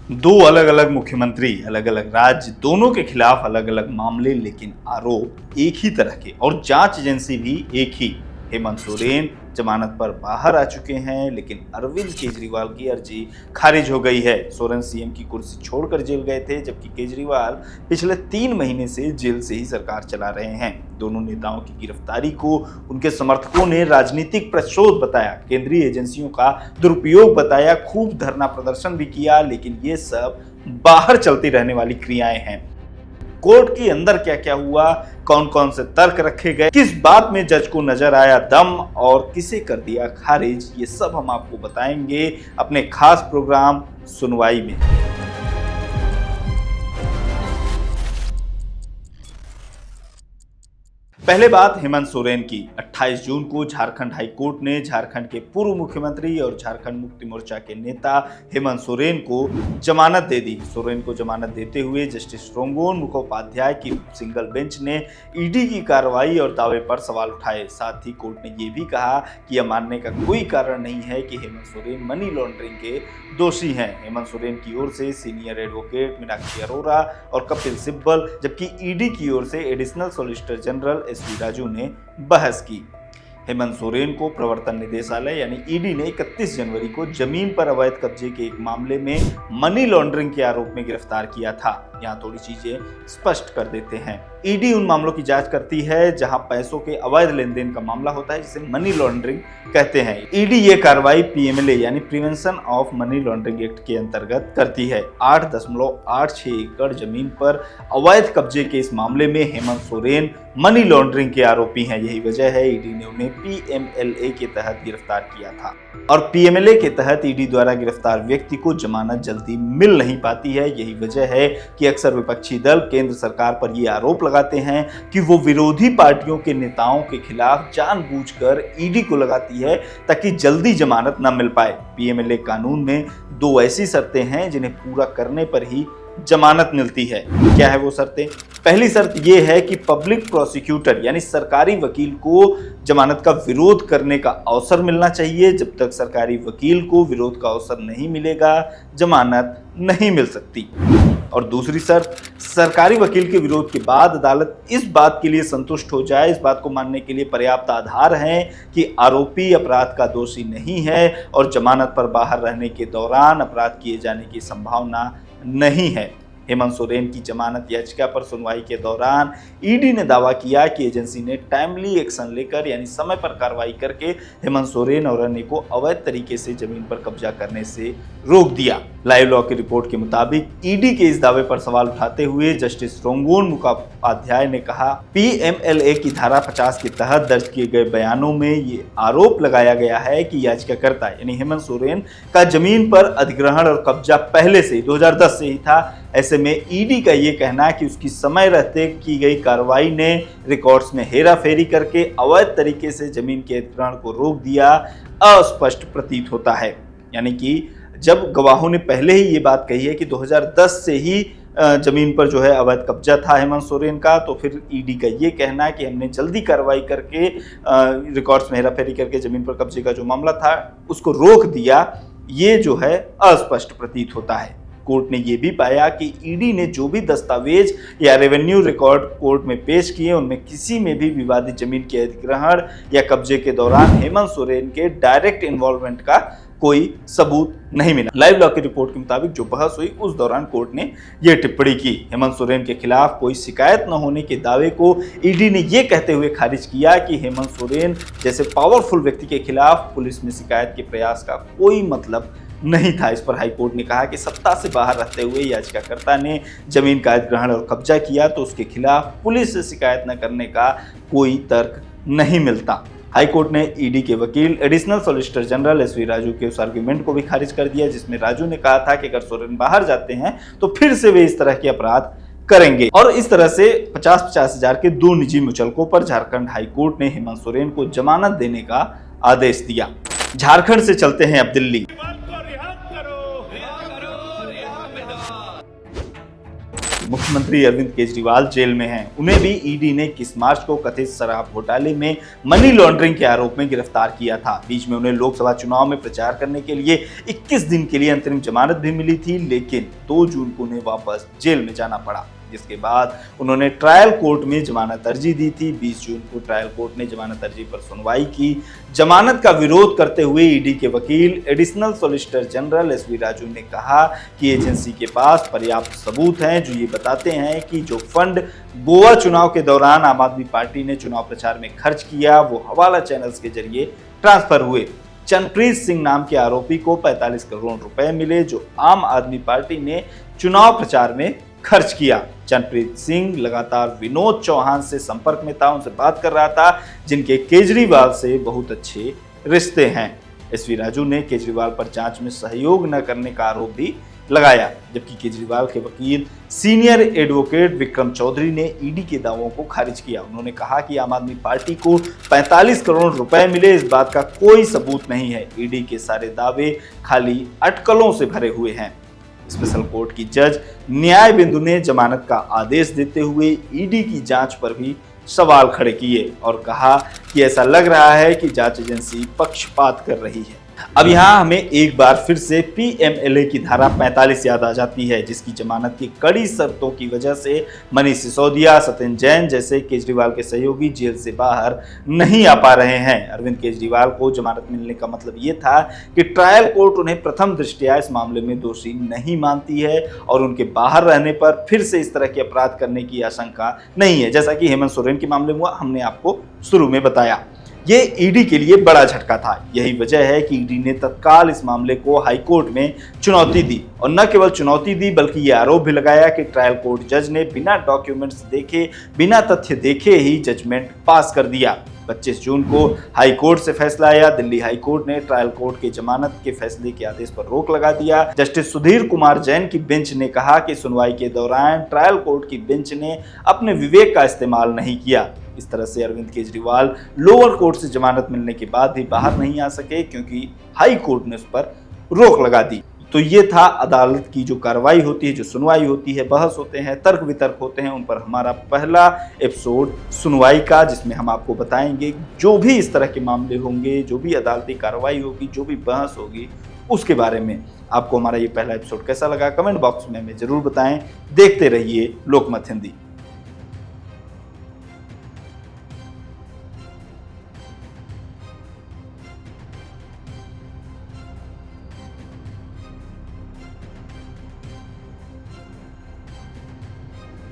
दो अलग अलग मुख्यमंत्री, अलग अलग राज्य, दोनों के खिलाफ अलग अलग मामले, लेकिन आरोप एक ही तरह के और जांच एजेंसी भी एक ही। हेमंत सोरेन जमानत पर बाहर आ चुके हैं, लेकिन अरविंद केजरीवाल की अर्जी खारिज हो गई है। सोरेन सीएम की कुर्सी छोड़कर जेल गए थे, जबकि केजरीवाल पिछले 3 महीने से जेल से ही सरकार चला रहे हैं। दोनों नेताओं की गिरफ्तारी को उनके समर्थकों ने राजनीतिक प्रतिशोध बताया, केंद्रीय एजेंसियों का दुरुपयोग बताया, खूब धरना प्रदर्शन भी किया, लेकिन ये सब बाहर चलती रहने वाली क्रियाएं हैं। कोर्ट के अंदर क्या क्या हुआ, कौन कौन से तर्क रखे गए, किस बात में जज को नजर आया दम और किसे कर दिया खारिज, ये सब हम आपको बताएंगे अपने खास प्रोग्राम सुनवाई में। पहले बात हेमंत सोरेन की। 28 जून को झारखंड हाई कोर्ट ने झारखंड के पूर्व मुख्यमंत्री और झारखंड मुक्ति मोर्चा के नेता हेमंत सोरेन को जमानत दे दी। सोरेन को जमानत देते हुए जस्टिस रोंगोन मुखोपाध्याय की सिंगल बेंच ने ईडी की कार्रवाई और दावे पर सवाल उठाए। साथ ही कोर्ट ने यह भी कहा कि यह मानने का कोई कारण नहीं है कि हेमंत सोरेन मनी लॉन्ड्रिंग के दोषी हैं। हेमंत सोरेन की ओर से सीनियर एडवोकेट मीनाक्षी अरोरा और कपिल सिब्बल, जबकि ईडी की ओर से additional solicitor general SV Raju ने बहस की। हेमंत सोरेन को प्रवर्तन निदेशालय यानी ईडी ने 31 जनवरी को जमीन पर अवैध कब्जे के एक मामले में मनी लॉन्ड्रिंग के आरोप में गिरफ्तार किया था। यहाँ थोड़ी चीजें स्पष्ट कर देते हैं। ईडी उन मामलों की जांच करती है जहां पैसों के अवैध लेन देन का मामला होता है, जिसे मनी लॉन्ड्रिंग कहते हैं। ईडी ये कार्रवाई पीएमएलए यानी prevention of money laundering act के अंतर्गत करती है। 8.86 एकड़ जमीन पर अवैध कब्जे के इस मामले में हेमंत सोरेन मनी लॉन्ड्रिंग के आरोपी हैं। यही वजह है ईडी ने उन्हें पीएमएलए के तहत गिरफ्तार किया था। और पीएमएलए के तहत ईडी द्वारा गिरफ्तार व्यक्ति को जमानत जल्दी मिल नहीं पाती है। यही वजह है कि अक्सर विपक्षी दल केंद्र सरकार पर यह आरोप लगाते हैं कि वो विरोधी पार्टियों के नेताओं के खिलाफ जानबूझकर ईडी को लगाती है ताकि जल्दी जमानत न मिल पाए। पीएमएलए कानून में 2 ऐसी शर्तें हैं जिन्हें पूरा करने पर ही जमानत मिलती है। क्या है वो शर्तें? पहली शर्त यह है कि पब्लिक प्रोसिक्यूटर यानी सरकारी वकील को जमानत का विरोध करने का अवसर मिलना चाहिए। जब तक सरकारी वकील को विरोध का अवसर नहीं मिलेगा, जमानत नहीं मिल सकती। और दूसरी शर्त, सरकारी वकील के विरोध के बाद अदालत इस बात के लिए संतुष्ट हो जाए, इस बात को मानने के लिए पर्याप्त आधार हैं कि आरोपी अपराध का दोषी नहीं है और जमानत पर बाहर रहने के दौरान अपराध किए जाने की संभावना नहीं है। हेमंत सोरेन की जमानत याचिका पर सुनवाई के दौरान ईडी ने दावा किया कि एजेंसी ने टाइमली एक्शन लेकर यानी समय पर कार्रवाई करके हेमंत सोरेन और अन्य को अवैध तरीके से जमीन पर कब्जा करने से रोक दिया। लाइव लॉ की रिपोर्ट के मुताबिक ईडी के इस दावे पर सवाल उठाते हुए जस्टिस रोंगोन मुखोपाध्याय ने कहा, पीएमएलए की धारा 50 के तहत दर्ज किए गए बयानों में ये आरोप लगाया गया है कि याचिकाकर्ता यानी हेमंत सोरेन का जमीन पर अधिग्रहण और कब्जा पहले से 2010 से ही था। ऐसे में ईडी का ये कहना कि उसकी समय रहते की गई कार्रवाई ने रिकॉर्ड्स में हेराफेरी करके अवैध तरीके से जमीन के अधिग्रहण को रोक दिया, अस्पष्ट प्रतीत होता है। यानी कि जब गवाहों ने पहले ही ये बात कही है कि 2010 से ही जमीन पर जो है अवैध कब्जा था हेमंत सोरेन का, तो फिर ईडी का ये कहना कि हमने जल्दी कार्रवाई करके रिकॉर्ड्स में हेराफेरी करके जमीन पर कब्जे का जो मामला था उसको रोक दिया, ये जो है अस्पष्ट प्रतीत होता है। कोर्ट ने यह भी पाया कि ईडी ने जो भी दस्तावेज या रेवेन्यू रिकॉर्ड कोर्ट में पेश किए, उनमें किसी में भी विवादित जमीन के अधिग्रहण या कब्जे के दौरान हेमंत सोरेन के डायरेक्ट इन्वॉल्वमेंट का कोई सबूत नहीं मिला। लाइव लॉ की रिपोर्ट के मुताबिक जो बहस हुई उस दौरान कोर्ट ने यह टिप्पणी की। हेमंत सोरेन के खिलाफ कोई शिकायत न होने के दावे को ईडी ने यह कहते हुए खारिज किया कि हेमंत सोरेन जैसे पावरफुल व्यक्ति के खिलाफ पुलिस में शिकायत के प्रयास का कोई मतलब नहीं था। इस पर हाईकोर्ट ने कहा कि सत्ता से बाहर रहते हुए याचिकाकर्ता ने जमीन का अधिग्रहण और कब्जा किया तो उसके खिलाफ पुलिस से शिकायत न करने का कोई तर्क नहीं मिलता। हाईकोर्ट ने ईडी के वकील additional solicitor general SV Raju के उस आर्गुमेंट को भी खारिज कर दिया, जिसमें राजू ने कहा था कि अगर सोरेन बाहर जाते हैं तो फिर से वे इस तरह के अपराध करेंगे। और इस तरह से 50-50 हजार के 2 निजी मुचलकों पर झारखंड हाईकोर्ट ने हेमंत सोरेन को जमानत देने का आदेश दिया। झारखंड से चलते हैं अब दिल्ली। मुख्यमंत्री अरविंद केजरीवाल जेल में हैं। उन्हें भी ईडी ने 21 मार्च को कथित शराब घोटाले में मनी लॉन्ड्रिंग के आरोप में गिरफ्तार किया था। बीच में उन्हें लोकसभा चुनाव में प्रचार करने के लिए 21 दिन के लिए अंतरिम जमानत भी मिली थी, लेकिन 2 जून को उन्हें वापस जेल में जाना पड़ा, जिसके बाद उन्होंने ट्रायल कोर्ट में जमानत अर्जी दी थी। 20 जून को ट्रायल कोर्ट ने जमानत अर्जी पर सुनवाई की। जमानत का विरोध करते हुए ईडी के वकील additional solicitor general SV Raju ने कहा कि एजेंसी के पास पर्याप्त सबूत हैं जो ये बताते हैं कि जो फंड गोवा चुनाव के दौरान आम आदमी पार्टी ने चुनाव प्रचार में खर्च किया वो हवाला चैनल्स के जरिए ट्रांसफर हुए। चरणप्रीत सिंह नाम के आरोपी को 45 करोड़ रुपए मिले जो आम आदमी पार्टी ने चुनाव प्रचार में खर्च किया। चरणप्रीत सिंह लगातार विनोद चौहान से संपर्क में था, उनसे बात कर रहा था, जिनके केजरीवाल से बहुत अच्छे रिश्ते हैं। एसवी राजू ने केजरीवाल पर जांच में सहयोग न करने का आरोप भी लगाया, जबकि केजरीवाल के वकील सीनियर एडवोकेट विक्रम चौधरी ने ईडी के दावों को खारिज किया। उन्होंने कहा कि आम आदमी पार्टी को 45 करोड़ रुपए मिले, इस बात का कोई सबूत नहीं है। ईडी के सारे दावे खाली अटकलों से भरे हुए हैं। स्पेशल कोर्ट की जज न्याय बिंदु ने जमानत का आदेश देते हुए ईडी की जांच पर भी सवाल खड़े किए और कहा कि ऐसा लग रहा है कि जांच एजेंसी पक्षपात कर रही है। अब यहाँ हमें एक बार फिर से पीएमएलए की धारा 45 याद आ जाती है, जिसकी जमानत की कड़ी शर्तों की वजह से मनीष सिसोदिया, सत्येंद्र जैन जैसे केजरीवाल के सहयोगी जेल से बाहर नहीं आ पा रहे हैं। अरविंद केजरीवाल को जमानत मिलने का मतलब ये था कि ट्रायल कोर्ट उन्हें प्रथम दृष्टया इस मामले में दोषी नहीं मानती है और उनके बाहर रहने पर फिर से इस तरह के अपराध करने की आशंका नहीं है, जैसा कि हेमंत सोरेन के मामले में हुआ, हमने आपको शुरू में बताया। ये ईडी के लिए बड़ा झटका था। यही वजह है कि ईडी ने तत्काल इस मामले को हाईकोर्ट में चुनौती दी और न केवल चुनौती दी बल्कि ये आरोप भी लगाया कि ट्रायल कोर्ट जज ने बिना डॉक्यूमेंट्स देखे, बिना तथ्य देखे ही जजमेंट पास कर दिया। 25 जून को हाई कोर्ट से फैसला आया। दिल्ली हाई कोर्ट ने ट्रायल कोर्ट के जमानत के फैसले के आदेश पर रोक लगा दिया। जस्टिस सुधीर कुमार जैन की बेंच ने कहा कि सुनवाई के दौरान ट्रायल कोर्ट की बेंच ने अपने विवेक का इस्तेमाल नहीं किया। इस तरह से अरविंद केजरीवाल लोअर कोर्ट से जमानत मिलने के बाद भी बाहर नहीं आ सके क्योंकि हाई कोर्ट ने उस पर रोक लगा दी। तो ये था अदालत की जो कार्रवाई होती है, जो सुनवाई होती है, बहस होते हैं, तर्क वितर्क होते हैं, उन पर हमारा पहला एपिसोड सुनवाई का, जिसमें हम आपको बताएंगे जो भी इस तरह के मामले होंगे, जो भी अदालती कार्रवाई होगी, जो भी बहस होगी, उसके बारे में। आपको हमारा ये पहला एपिसोड कैसा लगा कमेंट बॉक्स में हमें जरूर बताएं। देखते रहिए लोकमत हिंदी।